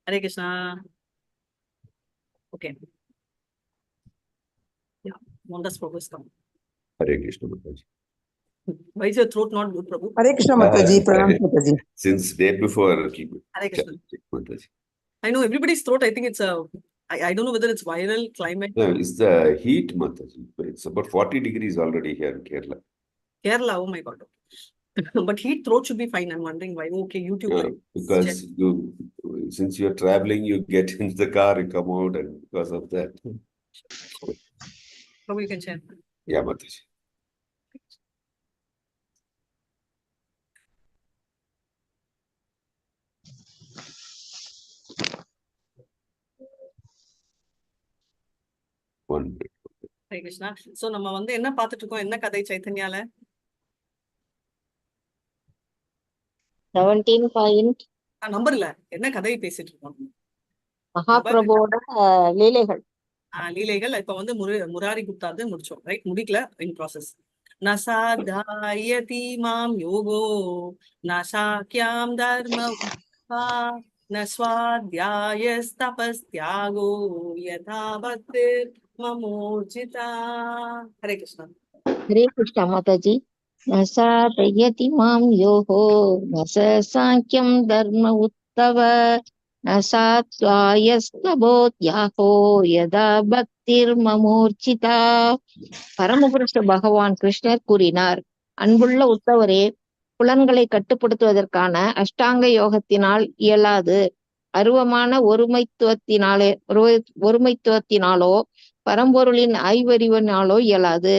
Hare Krishna. Okay. Yeah. Mohandas Prabhu is coming. Hare Krishna Mataji. Why is your throat not good, Prabhu? Hare Krishna Mataji, Pranam Mataji. Since day before, Hare Krishna. Mataji. I know everybody's throat. I think it's I don't know whether it's viral climate. No, it's the heat, Mataji. It's about 40 degrees already here in Kerala. Kerala, oh my God. But heat throat should be fine. I'm wondering why. Okay, YouTube. Because since you're traveling, you get in the car, you come out, and because of that. Prabhu, you can share. Yeah, Mataji. Hare Krishna. So நம்ம வந்து என்ன பார்த்துட்டு இருக்கோம்? என்ன கதை சைத்தன்யால? 17 point. Number இல்ல. என்ன கதையை பேசிட்டு இருக்கோம்? மகாபிரபுவோட லீலைகள். லீலைகள். இப்ப வந்து முராரி குப்தா முடிச்சோம். ரைட்? முடிக்கல, இன் ப்ராசஸ். நசாதாயதி மாம் யோகோ நசாக்யாம் தர்ம ந ஸ்வாத்யாயஸ்தபஸ்த்யாகோ யதா பக்திர் மமோர்ஜிதா. ஹரே கிருஷ்ணா. ஹரே கிருஷ்ணா மாதாஜி. நசாதயதி மாம் யோகோ நச சாங்கியம் தர்ம உத்தவ நசாத்வாயஸ்தபோத்யாகோ யதா பக்திர் மமோர்ஜிதா. பரமபுருஷ பகவான் கிருஷ்ணர் கூறினார், அன்புள்ள உத்தவரே, புலன்களை கட்டுப்படுத்துவதற்கான அஷ்டாங்க யோகத்தினால் இயலாது. அருவமான ஒருமைத்துவத்தினாலோ பரம்பொருளின் ஆய்வறிவினாலோ இயலாது.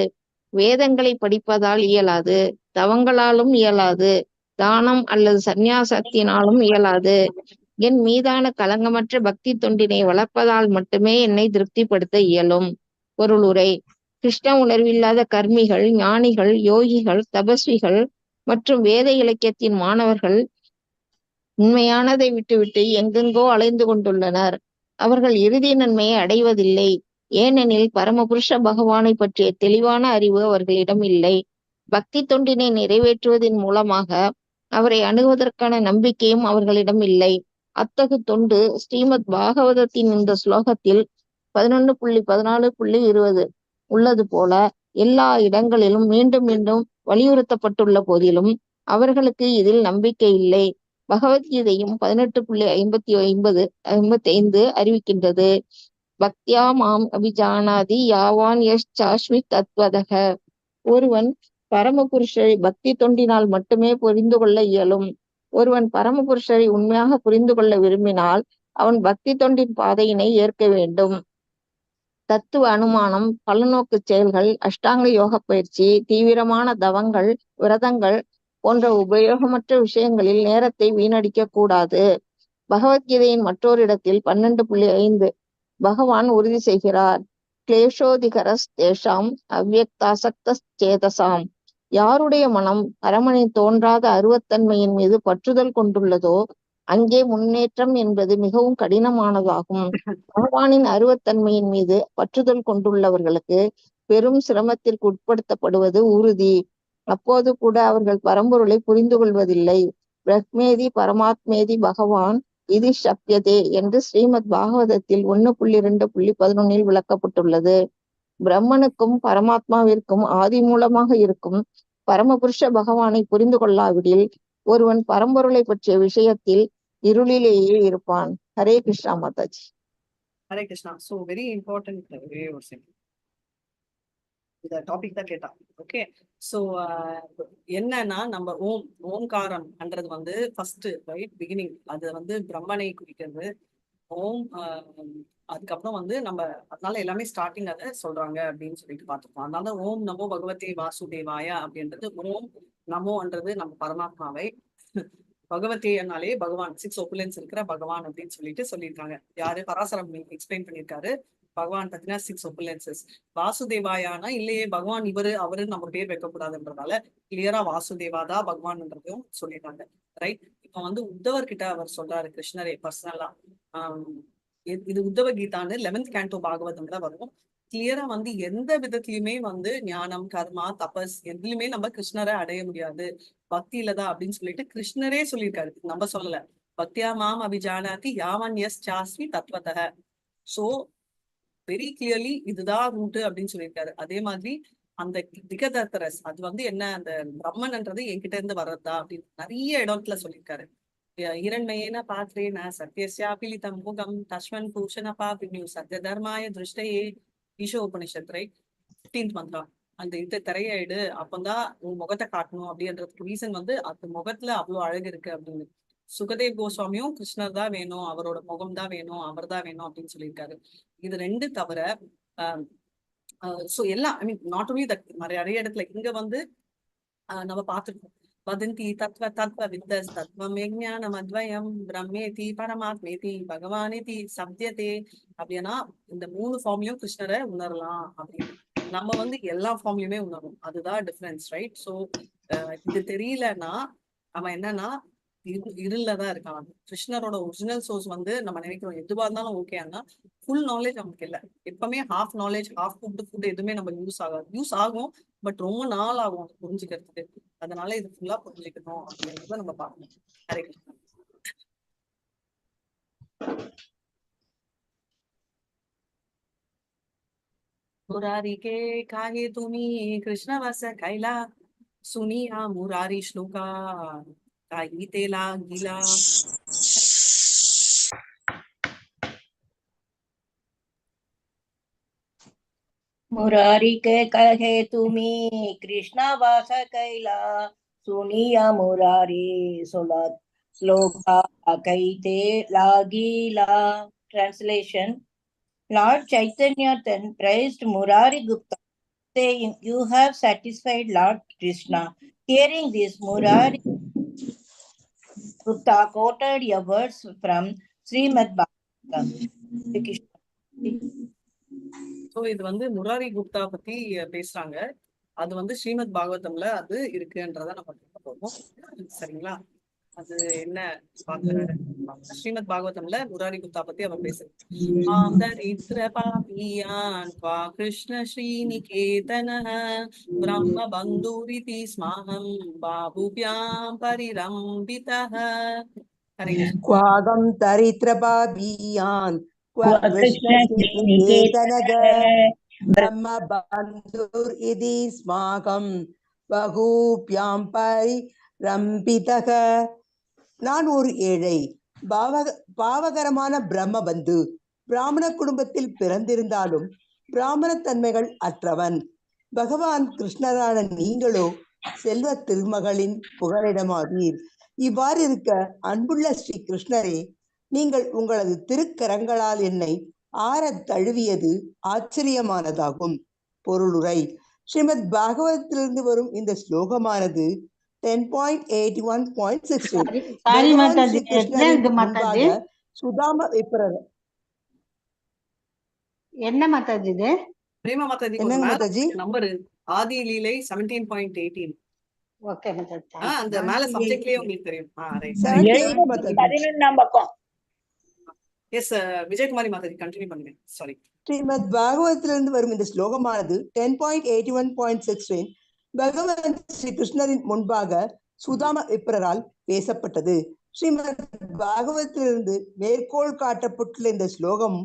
வேதங்களை படிப்பதால் இயலாது. தவங்களாலும் இயலாது. தானம் அல்லது சந்நியாசத்தினாலும் இயலாது. என் மீதான கலங்கமற்ற பக்தி தொண்டினை வளர்ப்பதால் மட்டுமே என்னை திருப்திப்படுத்த இயலும். பொருளுரை: கிருஷ்ண உணர்வில்லாத கர்மிகள், ஞானிகள், யோகிகள், தபஸ்விகள் மற்றும் வேத இலக்கியத்தின் மாணவர்கள் உண்மையானதை விட்டுவிட்டு எங்கெங்கோ அலைந்து கொண்டுள்ளனர். அவர்கள் இறுதி நன்மையை அடைவதில்லை. ஏனெனில் பரமபுருஷ பகவானை பற்றிய தெளிவான அறிவு அவர்களிடம் இல்லை. பக்தி தொண்டினை நிறைவேற்றுவதன் மூலமாக அவரை அணுகுவதற்கான நம்பிக்கையும் அவர்களிடம் இல்லை. அத்தகு தொண்டு ஸ்ரீமத் பாகவதத்தின் இந்த ஸ்லோகத்தில் 11.14.20 உள்ளது போல எல்லா இடங்களிலும் மீண்டும் மீண்டும் வலியுறுத்தப்பட்டுள்ள போதிலும் அவர்களுக்கு இதில் நம்பிக்கை இல்லை. பகவத்கீதையும் 18.55 அறிவிக்கின்றது. பக்தியா மாம் அபிஜானாதி யாவான் யஷ் சாஸ்மி தத்வதக. ஒருவன் பரமபுருஷரை பக்தி தொண்டினால் மட்டுமே புரிந்து கொள்ள இயலும். ஒருவன் பரமபுருஷரை உண்மையாக புரிந்து கொள்ள விரும்பினால் அவன் பக்தி தொண்டின் பாதையினை ஏற்க வேண்டும். தத்துவ அனுமானம், பலநோக்கு செயல்கள், அஷ்டாங்க யோக பயிற்சி, தீவிரமான தவங்கள், விரதங்கள் போன்ற உபயோகமற்ற விஷயங்களில் நேரத்தை வீணடிக்க கூடாது. பகவத்கீதையின் மற்றொரு இடத்தில் 12.5 பகவான் உறுதி செய்கிறார், கிளேஷோதிகரஸ் தேஷாம் அவ்யக்தாசக்த சேதசாம். யாருடைய மனம் பரமனின் தோன்றாத அருவத்தன்மையின் மீது பற்றுதல் கொண்டுள்ளதோ அங்கே முன்னேற்றம் என்பது மிகவும் கடினமானதாகும். பகவானின் அருவத்தன்மையின் மீது பற்றுதல் கொண்டுள்ளவர்களுக்கு பெரும் சிரமத்திற்கு உட்படுத்தப்படுவது உறுதி. அப்போது கூட அவர்கள் பரம்பொருளை புரிந்து கொள்வதில்லை. பிரக்மேதி பரமாத்மேதி பகவான் இது சப்யதே என்று ஸ்ரீமத் பாகவதத்தில் 1.2.11 விளக்கப்பட்டுள்ளது. பிரம்மனுக்கும் பரமாத்மாவிற்கும் ஆதி மூலமாக இருக்கும் பரமபுருஷ பகவானை புரிந்து கொள்ளாவிடில் ஒருவன் பரம்பொருளை பற்றிய விஷயத்தில் இருளிலேயே இருப்பான். Hare Krishna Mataji. Hare Krishna. So very important இந்த டாபிக் தான் கேட்டா. ஓகே, ஸோ என்னன்னா நம்ம ஓம்காரம்ன்றது வந்து ஃபர்ஸ்ட் ரைட் பிகினிங், அது வந்து பிரம்மனை குறிக்கிறது. ஓம் அதுக்கப்புறம் வந்து நம்ம அதனால எல்லாமே ஸ்டார்டிங் அதை சொல்றாங்க அப்படின்னு சொல்லிட்டு பார்த்துருக்கோம். அதனால ஓம் நமோ பகவதே வாசுதேவாய அப்படின்றது ஓம் நமோன்றது நம்ம பரமாத்மாவை, பகவதேனாலே பகவான் 6 ஒப்புலன்ஸ் இருக்கிற பகவான் அப்படின்னு சொல்லியிருக்காங்க. யாரு? பராசரம் எக்ஸ்பிளைன் பண்ணியிருக்காரு. பகவான் பார்த்தீங்கன்னா 6 ஒப்புலன்சஸ். வாசுதேவாயானா இல்லையே பகவான் இவரு அவரு நம்ம பேர் வைக்கக்கூடாதுன்றதால கிளியரா வாசுதேவாதான் பகவான்ன்றதையும் சொல்லிட்டாங்க. ரைட். இப்ப வந்து உத்தவர் கிட்ட அவர் சொல்றாரு கிருஷ்ணரே பர்சனலா. இது உத்தவ கீதான்னு 11th canto பாகவதம்ல வரும். கிளியரா வந்து எந்த விதத்திலுமே வந்து ஞானம், கர்மா, தபஸ் எதுலையுமே நம்ம கிருஷ்ணரை அடைய முடியாது, பக்தியில தான் அப்படின்னு சொல்லிட்டு கிருஷ்ணரே சொல்லியிருக்காரு, நம்ம சொல்லல. பக்தியா மாம் அபிஜானாதி யாவன்யஸ்சாஸ்மி தத்வதः. சோ வெரி கிளியர்லி இதுதான் ரூட் அப்படின்னு சொல்லியிருக்காரு. அதே மாதிரி அந்த திகதர்த்தரஸ் அது வந்து என்ன, அந்த பிரம்மன்ன்றது என்கிட்ட இருந்து வர்றதா அப்படின்னு நிறைய இடத்துல சொல்லியிருக்காரு. இரண்மயேன பாத்ரேன சத்யஸ்யாபிலிதம் முகம் தஸ்மன் பூஷண பாபின்யூ சத்ய தர்மாய திருஷ்டயே ஈஷோ உபனிஷத், ரைட்? 15th மந்திரம். அந்த இந்த திரையாயிடு, அப்பந்தான் உன் முகத்தை காட்டணும் அப்படின்றதுக்கு ரீசன் வந்து அந்த முகத்துல அவ்வளவு அழகு இருக்கு அப்படின்னு. சுகதேவ் கோஸ்வாமியும் கிருஷ்ணர் தான் வேணும், அவரோட முகம் தான் வேணும், அவர் தான் வேணும் அப்படின்னு சொல்லியிருக்காரு. இது ரெண்டு தவிர சோ எல்லாம் ஐ மீன் நாட் ஒன்லி தட், நிறைய இடத்துல இங்க வந்து நம்ம பார்த்துருக்கோம். வதந்தி தத்வ தத்வ வித்தஸ் தத்வம் ஞானம் அத்வயம் பிரம்மேதி பரமாத்மேதி பகவானேதி சப்தியதே. அப்படின்னா இந்த 3 ஃபார்ம்லயும் கிருஷ்ணரை உணரலாம் அப்படின்னு. நம்ம வந்து எல்லா ஃபார்ம்லயுமே உணரும், அதுதான் டிஃபரன்ஸ், ரைட்? சோ இது தெரியலன்னா அவன் என்னன்னா இருளதான் இருக்கான். கிருஷ்ணரோட ஒரிஜினல் சோர்ஸ் வந்து நம்ம நினைக்கிறோம் எதுவா இருந்தாலும் ஓகே, ஆனா ஃபுல் நாலேஜ் நமக்கு இல்லை. எப்பவுமே ஹாஃப் நாலேஜ், ஹாஃப் ஃபுட் எதுவுமே நம்ம யூஸ் ஆகும், பட் ரொம்ப நாள் ஆகும் அதை புரிஞ்சுக்கிறதுக்கு. அதனால இது ஃபுல்லா புரிஞ்சுக்கணும் அப்படின்றத நம்ம பார்க்கணும். ஹரே கிருஷ்ணா. मुरारी के काहे तुम्ही कृष्ण वस कैला सुनिया मुरारी श्लोका काही तेला गिला. मुरारी के कहे तुम्ही कृष्णा वास कैला सुनिया मुरारी सुलत श्लोका कैते लागीला. Translation: Lord Chaitanya then praised Murari Gupta, saying, "You have satisfied Lord Krishna." Hearing this, Murari Gupta quoted a verse from Srimad Bhagavatam. So இது வந்து முராரி குப்தா பத்தி பேசுறாங்க. அது வந்து ஸ்ரீமத் பாகவதம்ல அது இருக்குன்றத நம்ம பார்க்க போறோம். சரிங்களா? அது என்ன பாக்குறாரு? ஸ்ரீமத் பாகவதம்ல முராரி குப்தா பத்தி அவர் பேசுறாரு. கிருஷ்ண ஸ்ரீநிகேதன பிரம்ம பந்தூரிதி ஸ்மாஹம் பாபுப்யாம் பரிரம்பிதஹ. ஹரே கிருஷ்ணா. क्वागं तरित्रपापीयान् क्व कृष्णश्रीनिकेतनग ब्रह्मबन्धुरिति स्माकं बहुभ्यां परिरம்பிதக. நான் ஒரு ஏழை, பாவகரமான பிரம்மபந்து. பிராமண குடும்பத்தில் பிறந்திருந்தாலும் பிராமண தன்மைகள் அற்றவன். பகவான் கிருஷ்ணரான நீங்களோ செல்வ திருமகளின் புகலிடமாவீர். இவ்வாறு இருக்க, அன்புள்ள ஸ்ரீ கிருஷ்ணரே, நீங்கள் உங்களது திருக்கரங்களால் என்னை ஆறத் தழுவியது ஆச்சரியமானதாகும். பொருளுரை: ஸ்ரீமத் பாகவதத்திலிருந்து வரும் இந்த ஸ்லோகமானது 10.81.16 பகவான் ஸ்ரீ கிருஷ்ணரின் முன்பாக சுதாம விப்ரர். என்ன மாதாஜி இது? பிரேமா மாதாஜி என்னங்க மாதாஜி? நம்பர் ஆதி லீலை 17.18. ஓகே மாதாஜி. அந்த மேல சப்ஜெக்ட்லயே உங்களுக்கு தெரியும். ரைட். 78 மாதாஜி. 11ஆம் பக்கம். எஸ் விஜயகுமாரி மாதாஜி கண்டினியூ பண்ணுங்க. சாரி. ஸ்ரீமத் பாகவதத்திலிருந்து வரும் இந்த ஸ்லோகமானது 10.81.16 பகவான் ஸ்ரீ கிருஷ்ணரின் முன்பாக சுதாம விப்ரரால் பேசப்பட்டது. ஸ்ரீமத் பாகவதத்திலிருந்து மேற்கோள் காட்டப்பட்டுள்ள இந்த ஸ்லோகம்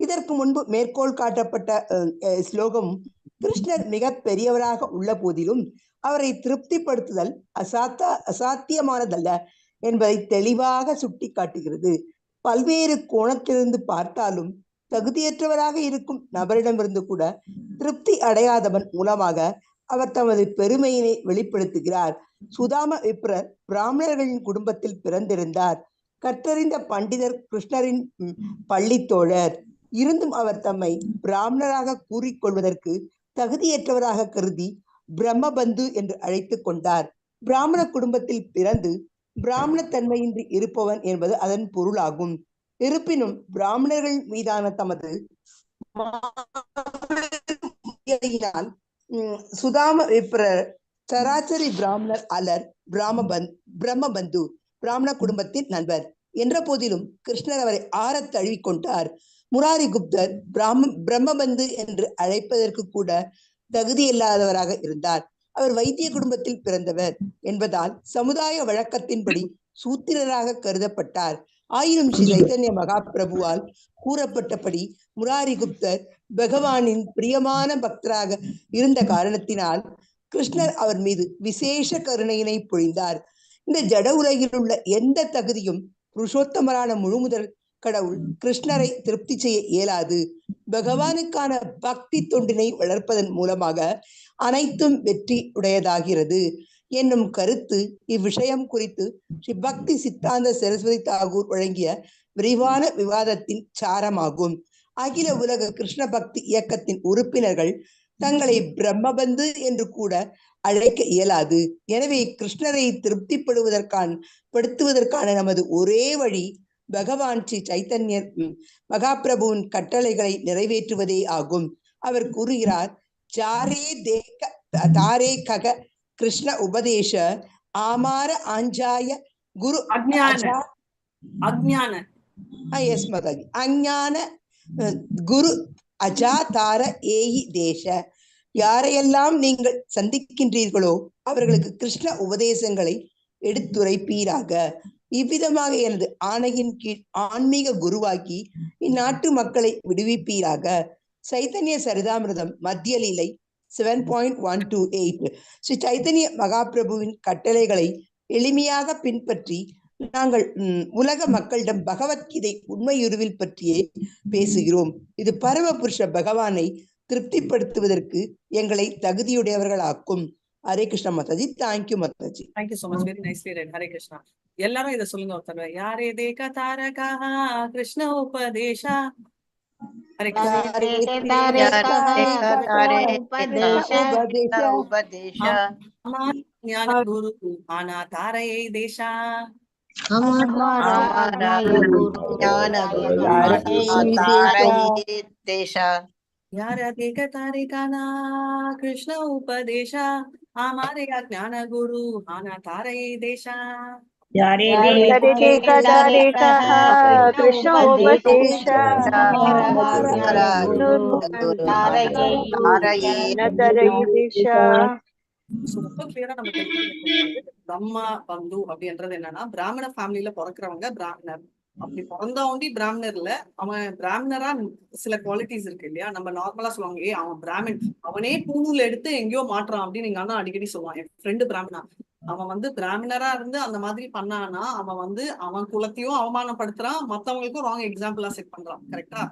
இதற்கு முன்பு மேற்கோள் காட்டப்பட்ட ஸ்லோகம் கிருஷ்ணர் மிக பெரியவராக உள்ள போதிலும் அவரை திருப்திப்படுத்துதல் அசாத்தியமானதல்ல என்பதை தெளிவாக சுட்டி காட்டுகிறது. பல்வேறு கோணத்திலிருந்து பார்த்தாலும் தகுதியற்றவராக இருக்கும் நபரிடமிருந்து கூட திருப்தி அடையாதவன் மூலமாக அவர் தமது பெருமையினை வெளிப்படுத்துகிறார். சுதாம விப்ரர் பிராமணர்களின் குடும்பத்தில் பிறந்திருந்தார். கற்றறிந்த பண்டிதர், கிருஷ்ணரின் பள்ளி தோழர். இருந்தும் அவர் தம்மை பிராமணராக கூறிக்கொள்வதற்கு தகுதியற்றவராக கருதி பிரம்மபந்து என்று அழைத்து கொண்டார். பிராமண குடும்பத்தில் பிறந்து பிராமண தன்மையின்றி இருப்பவன் என்பது அதன் பொருளாகும். இருப்பினும் பிராமணர்கள் மீதான தமது சுதாம விப்ரர் சராசரி பிராமணர் அல்லர், பிரம்மபந்து, பிராமண குடும்பத்தின் நண்பர் என்ற போதிலும் கிருஷ்ணர் அவரை ஆறத் தழுவிக்கொண்டார். முராரி குப்தர் பிரம்மபந்து என்று அழைப்பதற்கு கூட தகுதியில்லாதவராக இருந்தார். அவர் வைத்திய குடும்பத்தில் பிறந்தவர் என்பதால் சமுதாய வழக்கத்தின்படி சூத்திரராக கருதப்பட்டார். ஆயினும் ஸ்ரீ சைத்தன்ய மகாபிரபுவால் கூறப்பட்டபடி முராரி குப்தர் பகவானின் பிரியமான பக்தராக இருந்த காரணத்தினால் கிருஷ்ணர் அவர் மீது விசேஷ கருணையினை பொழிந்தார். இந்த ஜட உலகில் உள்ள எந்த தகுதியும் புருஷோத்தமரான முழுமுதல் கடவுள் கிருஷ்ணரை திருப்தி செய்ய இயலாது. பகவானுக்கான பக்தி தொண்டினை வளர்ப்பதன் மூலமாக அனைத்தும் வெற்றி உடையதாகிறது என்னும் கருத்து இவ்விஷயம் குறித்து ஸ்ரீ பக்தி சித்தாந்த சரஸ்வதி தாகூர் வழங்கிய விரிவான விவாதத்தின் சாரமாகும். அகில உலக கிருஷ்ண பக்தி இயக்கத்தின் உறுப்பினர்கள் தங்களை பிரம்மபந்து என்று கூட அழைக்க இயலாது. எனவே கிருஷ்ணரை திருப்திப்படுத்துவதற்கான நமது ஒரே வழி பகவான் ஸ்ரீ சைத்தன்ய மகாபிரபுவின் கட்டளைகளை நிறைவேற்றுவதே ஆகும். அவர் கூறுகிறார், தாரே கக கிருஷ்ண உபதேச ஆமார ஆஞ்சாய குரு அஜ்ஞான எஸ் மாதாஜி அஞ்ஞான குரு அஜா தார ஏயி தேச. யாரையெல்லாம் நீங்கள் சந்திக்கின்றீர்களோ அவர்களுக்கு கிருஷ்ண உபதேசங்களை எடுத்துரைப்பீராக. இவ்விதமாக எனது ஆணையின் கீழ் ஆன்மீக குருவாக்கி இந்நாட்டு மக்களை விடுவிப்பீராக. சைத்தன்ய சரிதாமிரதம் மத்திய லீலை 7.128. ஸ்ரீ சைத்தன்ய மகாபிரபுவின் கட்டளைகளை எளிமையாக பின்பற்றி நாங்கள் உலக மக்களிடம் பகவத்கீதை உண்மையுருவில் பற்றியே பேசுகிறோம். இது பரமபுருஷ பகவானை திருப்திப்படுத்துவதற்கு எங்களை தகுதியுடையவர்களாக்கும். ஹரே கிருஷ்ணா மாதாஜி. தேங்க்யூ மாதாஜி. Thank you so much. Very nicely read. Hare Krishna. எல்லாரும் இதை சொல்லுங்க ஒருத்தர். யாரே தேக தாரகா கிருஷ்ண உபதேசா. ஹரே ஞான குரு ஆனா தாரையை தேசா. यार देख तारे गाना कृष्ण उपदेशा हमारे ज्ञान गुरु आना तारे देशा. कृष्ण उपदेशा ரொம்ப கிளியரா நம்ம தெரிஞ்சுக்கணும். பிரம்மா பந்து அப்படின்றது என்னன்னா, பிராமண ஃபேமிலியில பிறக்கிறவங்க பிராமணர். அப்படி பிறந்தவண்டி பிராமணர் இல்ல, அவன் பிராமணரா சில குவாலிட்டிஸ் இருக்கு இல்லையா. நம்ம நார்மலா சொல்லுவாங்க, அவன் பிராமணன், அவனே பூணூல் எடுத்து எங்கேயோ மாட்டுறான் அப்படின்னு எங்க அண்ணா அடிக்கடி சொல்லுவான். என் ஃப்ரெண்டு பிராமணா, அவன் பிராமணரா இருந்து அந்த மாதிரி பண்ணானா அவன் அவன் குலத்தையும் அவமானப்படுத்துறான், மத்தவங்களுக்கும் ராங் எக்ஸாம்பிளா செட் பண்றான். கரெக்டா?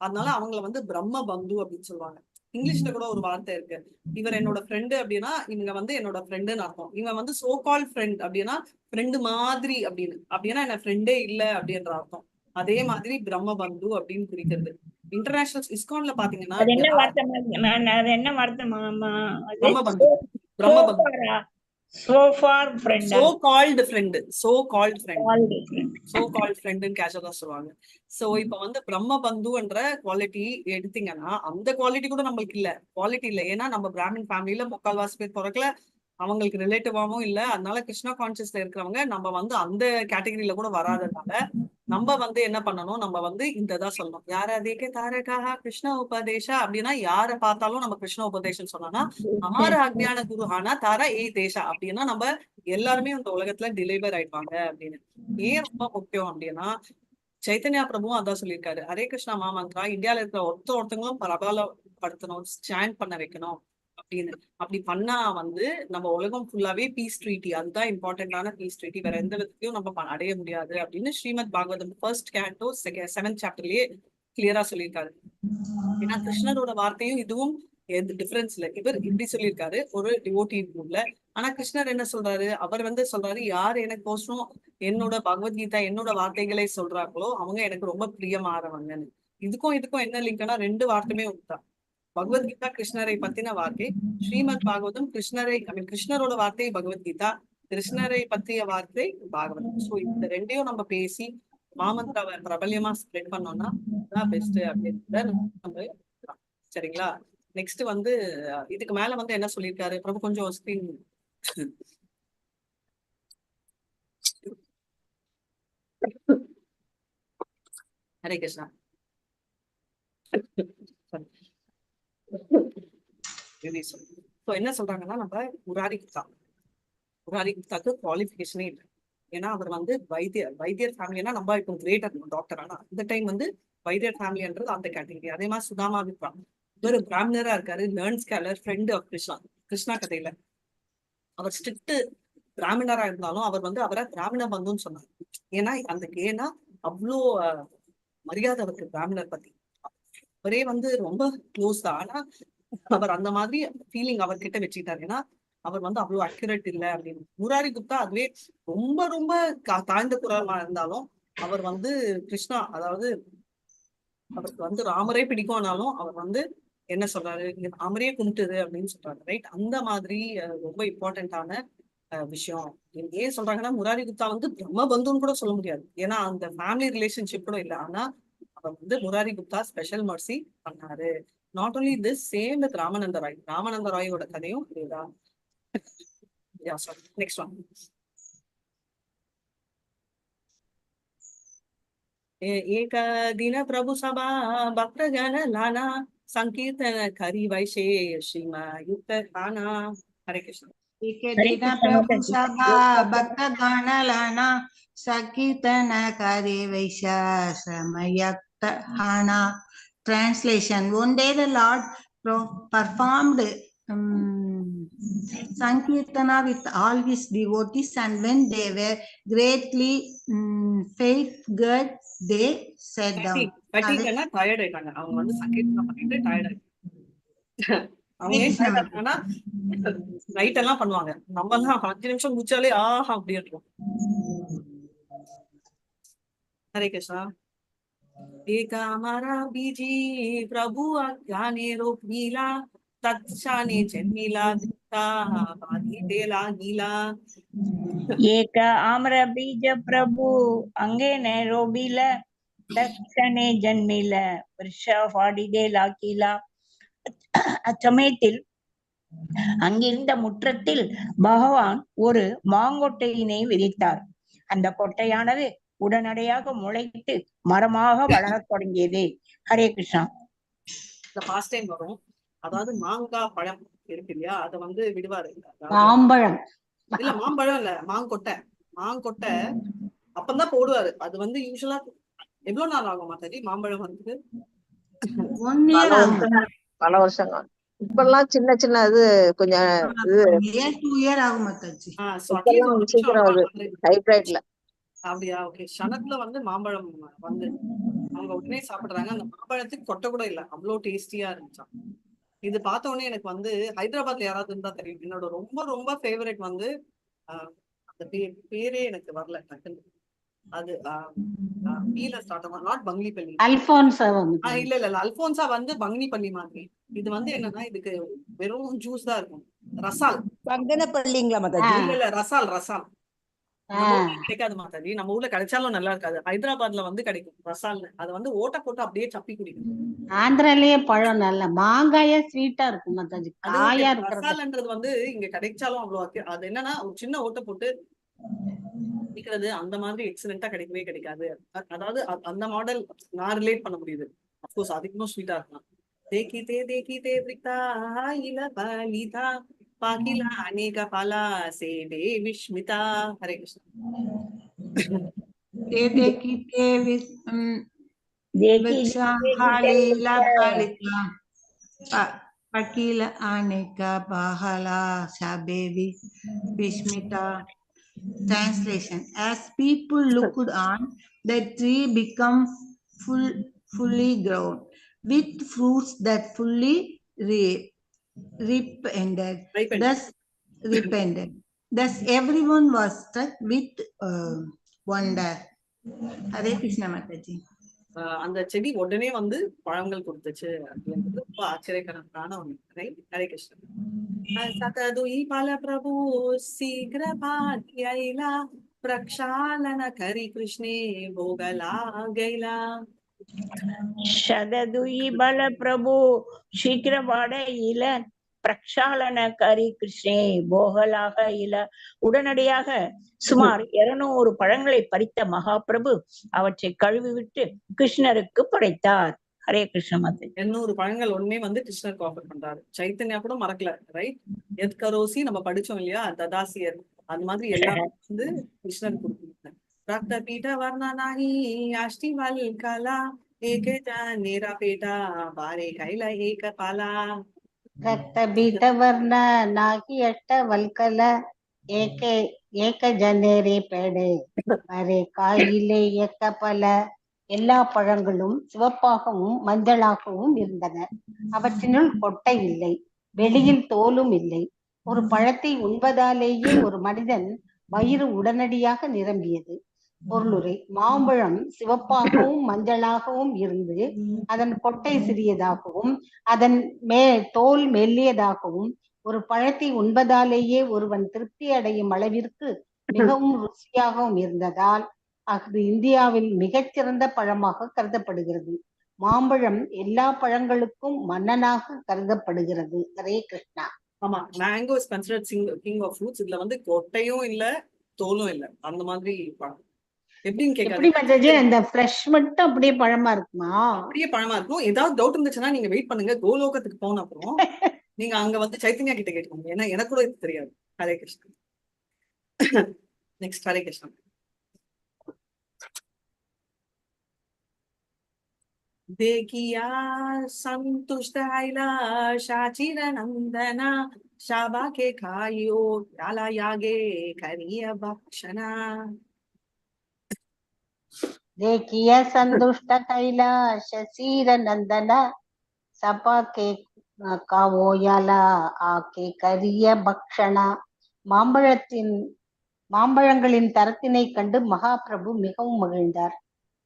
அதனால அவங்கள பிரம்ம பந்து அப்படின்னு சொல்லுவாங்க. இங்கிலீஷ்ல கூட ஒரு வார்த்தை இருக்கு, இவர் என்னோட ஃப்ரெண்டு அப்படின்னா இவங்க என்னோட ஃப்ரெண்டுன்னு அர்த்தம். இவன் சோ கால் ஃப்ரெண்ட் அப்படின்னா ஃப்ரெண்டு மாதிரி அப்படின்னா என்ன ஃப்ரெண்டே இல்ல அப்படின்ற அர்த்தம். அதே மாதிரி பிரம்ம பந்து அப்படின்னு குறிக்கிறது. இன்டர்நேஷனல் இஸ்கான்ல பாத்தீங்கன்னா பிரம்ம பந்து So called friend கேஷுவலா சொல்லுவாங்க. சோ இப்ப பிரம்ம பந்துன்ற குவாலிட்டி எடுத்தீங்கன்னா அந்த குவாலிட்டி கூட நம்மளுக்கு இல்ல, குவாலிட்டி இல்ல. ஏன்னா நம்ம பிராமின் ஃபேமிலியில முக்கால்வாசி பேர் பிறக்கல, அவங்களுக்கு ரிலேட்டிவாவும் இல்ல. அதனால கிருஷ்ணா கான்சியஸ்ல இருக்கிறவங்க நம்ம அந்த கேட்டகரியில கூட வராதனால நம்ம என்ன பண்ணணும், நம்ம இந்ததான் சொல்லணும். யார அதேக்கே தாரகாஹா கிருஷ்ண உபதேசா அப்படின்னா யார பார்த்தாலும் நம்ம கிருஷ்ண உபதேசம் சொன்னோம்னா அமார அஜ்ஞான குரு ஆனா தாரா ஏ தேசா அப்படின்னா நம்ம எல்லாருமே இந்த உலகத்துல டெலிவர் ஆயிடுவாங்க அப்படின்னு. ஏன் ரொம்ப முக்கியம் அப்படின்னா சைத்தன்யா பிரபுவும் அதான் சொல்லியிருக்காரு. ஹரே கிருஷ்ணா மாமந்திரா இந்தியால இருக்கிற ஒருத்தவங்களும் பிரபலப்படுத்தணும், ஸ்டாண்ட் பண்ண வைக்கணும் அப்படின்னு. அப்படி பண்ணா நம்ம உலகம் ஃபுல்லாவே பீஸ் ட்ரீட்டி, அதுதான் இம்பார்ட்டன்டான பீஸ் ட்ரீட்டி. வேற எந்த விதத்தையும் நம்ம அடைய முடியாது அப்படின்னு Srimad Bhagavatam 1st canto 7th chapterலயே கிளியரா சொல்லியிருக்காரு. ஏன்னா கிருஷ்ணரோட வார்த்தையும் இதுவும் டிஃபரன்ஸ் இல்ல. இவர் இப்படி சொல்லியிருக்காரு ஒரு டிவோட்டி குரூப்ல. ஆனா கிருஷ்ணர் என்ன சொல்றாரு, அவர் சொல்றாரு, யார் எனக்கு கோசம் என்னோட பகவத்கீதா என்னோட வார்த்தைகளை சொல்றாங்களோ அவங்க எனக்கு ரொம்ப பிரியமானவங்கன்னு. இதுக்கும் என்ன லிங்க்னா ரெண்டு வார்த்தையுமே ஒன்றுதான். பகவத்கீதா கிருஷ்ணரை பத்தின வார்த்தை, ஸ்ரீமத் பாகவதம் கிருஷ்ணரோட வார்த்தை பகவத்கீதா, கிருஷ்ணரை பத்திய வார்த்தை பாகவதம். சோ இந்த ரெண்டையும் நம்ம பேசி மாமந்திராவை பிரபல்யமா ஸ்ப்ரெட் பண்ணோம்னா பெஸ்ட் அப்படின்றத நம்ம. சரிங்களா? நெக்ஸ்ட் இதுக்கு மேல என்ன சொல்லியிருக்காரு பிரபு, கொஞ்சம் ஸ்கிரீன். ஹரே கிருஷ்ணா. என்ன சொல்றாங்கன்னா, நம்ம முராரி குப்தாக்கு குவாலிஃபிகேஷனே இல்லை. ஏன்னா அவர் வந்து வைத்தியர் ஃபேமிலினா நம்ம இப்போ கிரேட்டர் டாக்டர், ஆனா அந்த டைம் வந்து வைத்தியர் ஃபேமிலின்றது அந்த கேட்டகரி. அதே மாதிரி சுதாமா விப்ரா, இவர் பிராமணரா இருக்காரு, learn scholar, friend of Krishna கதையில. அவர் ஸ்ட்ரிக்ட் பிராமணரா இருந்தாலும் அவர் வந்து அவரை பிராமண பந்துன்னு சொன்னார். ஏன்னா ஏன்னா அவ்வளோ மரியாதை அவருக்கு பிராமணர் பத்தி. அவரே வந்து ரொம்ப க்ளோஸ் தான், ஆனா அவர் அந்த மாதிரி ஃபீலிங் அவர்கிட்ட வச்சுக்கிட்டாரு. ஏன்னா அவர் வந்து அவ்வளவு அக்யூரேட் இல்லை அப்படின்னு. முராரி குப்தா அதுவே ரொம்ப ரொம்ப தாழ்ந்த குரலா இருந்தாலும் அவர் வந்து கிருஷ்ணா, அதாவது அவருக்கு வந்து ராமரே பிடிக்கும்னாலும் அவர் வந்து என்ன சொல்றாரு, ராமரே கும்பிட்டுது அப்படின்னு சொல்றாரு, ரைட்? அந்த மாதிரி ரொம்ப இம்பார்ட்டன்டான விஷயம். ஏன் சொல்றாங்கன்னா முராரி குப்தா வந்து பிரம்ம பந்துன்னு கூட சொல்ல முடியாது, ஏன்னா அந்த ஃபேமிலி ரிலேஷன்ஷிப் கூட இல்லை. ஆனா அவர் வந்து முராரி குப்தா ஸ்பெஷல் மர்சி பண்ணாரு. Not only this, same with Ramananda Ray. Ramananda ராயோட கதையும் இதுதான். Next one. एक दिन प्रभु सभा भक्त जन लाना संकीर्तन करी वैशे श्रीमा युक्त खाना. हरे कृष्ण. एक हरे दिन कृष्ण प्रभु माताजी। सभा भक्त गण लाना संकीर्तन करे वैश्रमयक्त हाना. Translation. One day the Lord performed Sankirtana with all his devotees, and when they were greatly fatigued, they sat down. ஃபட்டிக்னா டயர்ட் ஆயிட்டாங்க. அவங்க வந்து சங்கீர்த்தனம் பண்ணிட்டு டயர்ட் ஆயிட்டாங்க. அவங்க ஏன் tired ஆயிட்டாங்கன்னா நைட் எல்லாம் பண்ணுவாங்க. நம்ம எல்லாம் 5 நிமிஷம் முடிச்சாலே ஆஹா அப்படி இருக்கும். ஹரே கிருஷ்ணா. एका हमारा बीजी प्रभु ज्ञाने रोप नीला तत्क्षाने जन्मिला दिखता बाधी देला नीला. ಏಕ ಆಮ್ರ ಬೀಜ ಪ್ರಭು ಅಂಗೇನ ರೋಬಿಲ தட்சணே ஜன்மில வருஷா பாடிதே லாக்கிலா. அச்சமயத்தில் அங்கிருந்த முற்றத்தில் பகவான் ஒரு மாங்கொட்டையினை விதித்தார். அந்த கொட்டையானது உடனடியாக முளைத்து மரமாக வளரத் தொடங்கியது. ஹரே கிருஷ்ணா. இந்த பாஸ்ட் டைம் வரும், அதாவது மாங்காய் பழம் இருக்கு இல்லையா, அதை வந்து விடுவாரு. மாம்பழம். இல்ல மாம்பழம் இல்ல, மாங்கொட்டை. மாங்கொட்டை அப்பதான் போடுவாரு. அது வந்து யூஸ்வலா எவ்வளவு நாள் ஆகும் மாதாஜி மாம்பழம் வந்து? 1 year பல வருஷங்கள். இப்பெல்லாம் சின்ன சின்ன இது கொஞ்சம் இது 2 year ஆகும் மாதாஜி. இப்பெல்லாம் சீக்கிரம் அது ஹைப்ரைட்ல. அப்படியா? ஓகே. ஷனத்துல வந்து மாம்பழம் வந்து அவங்க உடனே சாப்பிடுறாங்க. அந்த மாம்பழத்துக்கு கொட்டை கூட இல்ல, அவ்வளவு டேஸ்டியா இருந்துச்சாம். இது பார்த்த உடனே எனக்கு வந்து ஹைதராபாத்ல யாராவது இருந்தா தெரியும், என்னோட ரொம்ப ரொம்ப ஃபேவரட் வந்து அந்த பேரே எனக்கு வரல டக்குன்னு. அது பீல ஸ்டார்ட் ஆகும், நாட் பங்லிப்பள்ளி. அல்போன்சா இல்ல இல்ல இல்ல, அல்போன்சா வந்து பங்னிப்பள்ளி மாதிரி. இது வந்து என்னன்னா இதுக்கு வெறும் ஜூஸ் தான் இருக்கும். ரசால். பங்கனப்பள்ளிங்களா மாதாஜி? இல்ல இல்ல, ரசால். ரசால் நம்ம ஊர்ல கிடைக்காது மாதாஜி. நம்ம ஊர்ல கிடைச்சாலும் நல்லா இருக்காது. ஹைதராபாத்ல வந்து கிடைக்கும் ரசால்னு. அதை வந்து ஓட்ட போட்டு அப்படியே சப்பி குடிக்கும். ஆந்திராலயே பழம் நல்ல மாங்காயே ஸ்வீட்டா இருக்கும் மாதாஜி, காயா இருக்கிறது. ரசால்ன்றது வந்து இங்க கிடைச்சாலும் அவ்வளவு அது என்னன்னா ஒரு சின்ன ஓட்ட போட்டு குடிக்கிறது, அந்த மாதிரி எக்ஸலென்ட்டா கிடைக்கவே கிடைக்காது. அதாவது அந்த மாடல் நான் ரிலேட் பண்ண முடியுது. அப்கோர்ஸ் அதிகமும் ஸ்வீட்டா இருக்கலாம். देखिते वृता इला बालिता पाकिला अनेक फला सेवे विस्मिता. हरे कृष्ण. देखिते वृक्षाहालीला बालिका पकील अनेक बहला साबेवी Vismita. Translation. As people looked on, the tree became fully grown, with fruits that fully ripened. Thus everyone was struck with wonder. Hare Krishna Mataji. அந்த செடி உடனே வந்து பழங்கள் கொடுத்துச்சு அப்படின்றது ரொம்ப ஆச்சரியகரமான ஒண்ணு. ஹரே கிருஷ்ணன். சததுயி பல பிரபு சீக்கிர பாக்யைலா பிரக்ஷாலன கரி கிருஷ்ணே போகலா கைலா. ಶತದುಯಿ ಬಲ ಪ್ರಭು ಶೀಘ್ರವಾಡ இல பிரக்ஷாலன கரி கிருஷ்ணே போகலாக இல. உடனடியாக சுமார் 200 பழங்களை பறித்த மகாபிரபு அவற்றை கழுவி விட்டு கிருஷ்ணருக்கு படைத்தார். ஹரே கிருஷ்ண மாதா. 200 பழங்கள் ஒண்ணுமே வந்து கிருஷ்ணருக்கு ஆஃபர் பண்றாரு. சைத்தன்யா கூட மறக்கல, ரைட்? எத் கரோசி நம்ம படிச்சோம் இல்லையா, ததாசியர். அந்த மாதிரி எல்லாமே வந்து கிருஷ்ணர் கொடுக்குறாங்க. ரக்த பீட வர்ணனாகி அஷ்டி மல் கலா ஏகே நேரா பேட்டா பாரே கைல ஏக பாலா. ರಕ್ತ ಬೀಟ ವರ್ಣ ನಾಗಿ ಅಷ್ಟ ವಲ್ಕಲ ಏಕೆ ಏಕ ಜನೇರಿ ಪೇಡೆ மரே காயிலே ஏக்க பல. எல்லா பழங்களும் சிவப்பாகவும் மஞ்சளாகவும் இருந்தன. அவற்றினுள் கொட்டை இல்லை, வெளியில் தோலும் இல்லை. ஒரு பழத்தை உண்பதாலேயே ஒரு மனிதன் வயிறு உடனடியாக நிரம்பியது. பொருளுரை: மாம்பழம் சிவப்பாகவும் மஞ்சளாகவும் இருந்து அதன் கொட்டை சிறியதாகவும் அதன் தோல் மெல்லியதாகவும் ஒரு பழத்தை உண்பதாலேயே ஒருவன் திருப்தி அடையும் அளவிற்கு மிகவும் ருசியாகவும் இருந்ததால் அது இந்தியாவில் மிகச்சிறந்த பழமாக கருதப்படுகிறது. மாம்பழம் எல்லா பழங்களுக்கும் மன்னனாக கருதப்படுகிறது. ஹரே கிருஷ்ணா. ஆமா, mango is considered king of fruits. இதுல வந்து கொட்டையும் இல்ல தோலும் இல்ல, அந்த மாதிரி பழம். எப்படின்னு எப்படி மாதாஜி, கேட்காது, அந்த ஃப்ரெஷ் மட்டும் அப்படியே பழமா இருக்குமா? அப்படியே பழமா இருக்கும். ஏதாவது டவுட் இருந்துச்சுன்னா நீங்க வெயிட் பண்ணுங்க, கோலோகத்துக்கு போன அப்புறம் நீங்க அங்க வந்து சைத்தன்யா கிட்ட கேட்டுக்கோங்க, ஏன்னா எனக்கு கூட இது தெரியாது. ஹரே கிருஷ்ணா. நெக்ஸ்ட் ஹரே கிருஷ்ணா. देखिया संतुष्ट आईला शाचीर नंदना शाबा के खायो प्याला यागे करिय भक्षणा. देखिय संतुष्ट कैलाश सीर नंदन सपा के காவோ யாலா ஆக்கே கரிய பக்ஷணா. மாம்பழங்களின் தரத்தினை கண்டு மகாபிரபு மிகவும் மகிழ்ந்தார்.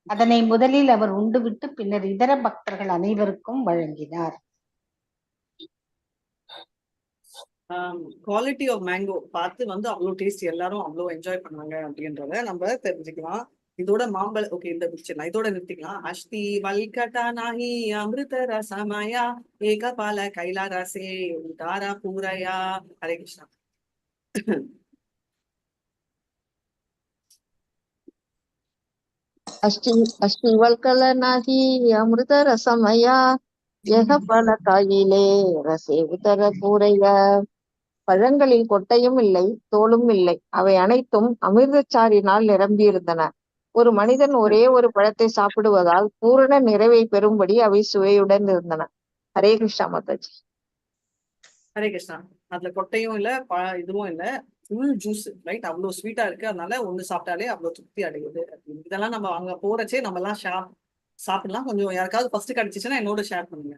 அதனை முதலில் அவர் உண்டுவிட்டு பின்னர் இதர பக்தர்கள் அனைவருக்கும் வழங்கினார். குவாலிட்டி ஆஃப் மேங்கோ பார்த்து வந்து அவ்வளோ டேஸ்ட், எல்லாரும் அவ்வளோ என்ஜாய் பண்ணாங்க அப்படின்றத நம்ம தெரிஞ்சுக்கலாம். இதோட மாம்பழ ஓகே, இந்த பிக்சர் இதோட நிறுத்திக்கலாம். அஷ்டி வல்கட்டா நாஹி அமிர்த ரசமயா ஏகபால கைலா ரசே உதாரா பூரையா. ஹரே கிருஷ்ணா. அஷ்டி வல்கல நாகி அமிர்த ரசமயா ஏக பல காயிலே ரசே உதர பூரைய. பழங்களில் கொட்டையும் இல்லை, தோலும் இல்லை. அவை அனைத்தும் அமிர்தச்சாறினால் நிரம்பியிருந்தன. ஒரு மனிதன் ஒரே ஒரு பழத்தை சாப்பிடுவதால் பூரண நிறைவை பெறும்படி அவை சுவையுடன் இருந்தன. ஹரே கிருஷ்ணா மாதாஜி. ஹரே கிருஷ்ணா. அதுல கொட்டையும் இல்ல, இதுவும் இல்ல, ஃபுல் ஜூஸ், ரைட்? அவ்வளவு ஸ்வீட்டா இருக்கு. அதனால ஒண்ணு சாப்பிட்டாலே அவ்வளவு திருப்தி அடையுது. இதெல்லாம் நம்ம அங்க போறச்சே நம்ம எல்லாம் சாப்பிடலாம். கொஞ்சம் யாருக்காவது ஃபர்ஸ்ட் கிடைச்சிச்சுன்னா என்னோட ஷேர் பண்ணுங்க,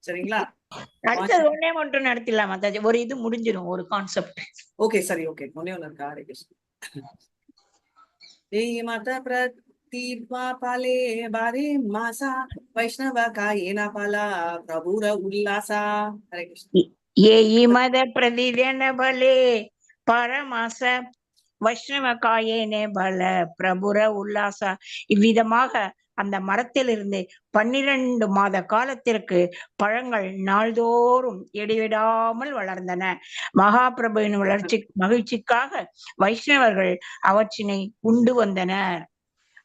சரிங்களா? அடுத்தது ஒன்னே மட்டும் நடத்திடலாம் மாதாஜி, ஒரு இது முடிஞ்சிடும், ஒரு கான்செப்ட். ஓகே, சரி, ஓகே, ஒன்னே ஒண்ணு இருக்கா? ஹரே கிருஷ்ணா. ஏய் மாதா பிரதிபா பாலே பாரே மாசா வைஷ்ணவ காயேனா பாலா பிரபுர உல்லாசா. ஹரே கிருஷ்ணா. ஏ மத பிரதிதன பலே பரமாச வைஷ்ணவ காயேனே பல பிரபுர உல்லாசா. இவ்விதமாக அந்த மரத்திலிருந்து 12 மாத காலத்திற்கு பழங்கள் நாள்தோறும் இடைவிடாமல் வளர்ந்தன. மகாபிரபுவின் மகிழ்ச்சிக்காக வைஷ்ணவர்கள் அவற்றினை உண்டு வந்தனர்.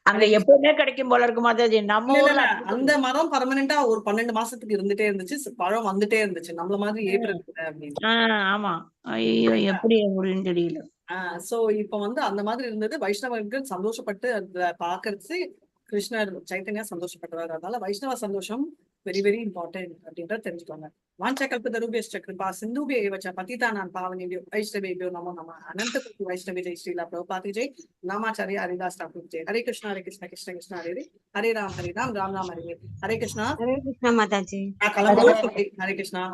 அங்க எப்பவுமே கிடைக்கும் போல இருக்கு மாதாஜி. நம்ம ஊர்ல அந்த மரம் பர்மனண்டா ஒரு 12 மாசத்துக்கு இருந்துட்டே இருந்துச்சு, பழம் வந்துட்டே இருந்துச்சு, நம்மள மாதிரி ஏப்ரல் அப்படின்னு. ஆமா, ஐயோ எப்படி அப்படின்னு தெரியல. சோ இப்ப வந்து அந்த மாதிரி இருந்தது. வைஷ்ணவர்கள் சந்தோஷப்பட்டு அத பாக்குறது கிருஷ்ணர் சைத்தன்யா சந்தோஷப்பட்டவர். அதனால வைஷ்ணவ சந்தோஷம் வெரி வெரி இம்பார்ட்டன்ட் அப்படின்றத தெரிஞ்சுக்கோங்க. வாஞ்ச கல்பதருபியஸ்ச கிருபா சிந்துபே ஏவச்ச பதிதானான் பாவனேபியோ வைஷ்ணவேபியோ நமோ நமः. அனந்த கோடி வைஷ்ணவே ஜெய் ஸ்ரீலா பிரபுபாதி ஜெய். நாமாச்சாரிய ஹரிதாஸ் டாக்கூர் ஜெய். ஹரே கிருஷ்ணா ஹரே கிருஷ்ணா கிருஷ்ண கிருஷ்ணா ஹரே ஹரே ராம் ராம் ராம் ஹரே. ஹரே கிருஷ்ணா. ஹரே கிருஷ்ணா மாதாஜி. நான் கிளம்புறேன். ஹரே கிருஷ்ணா.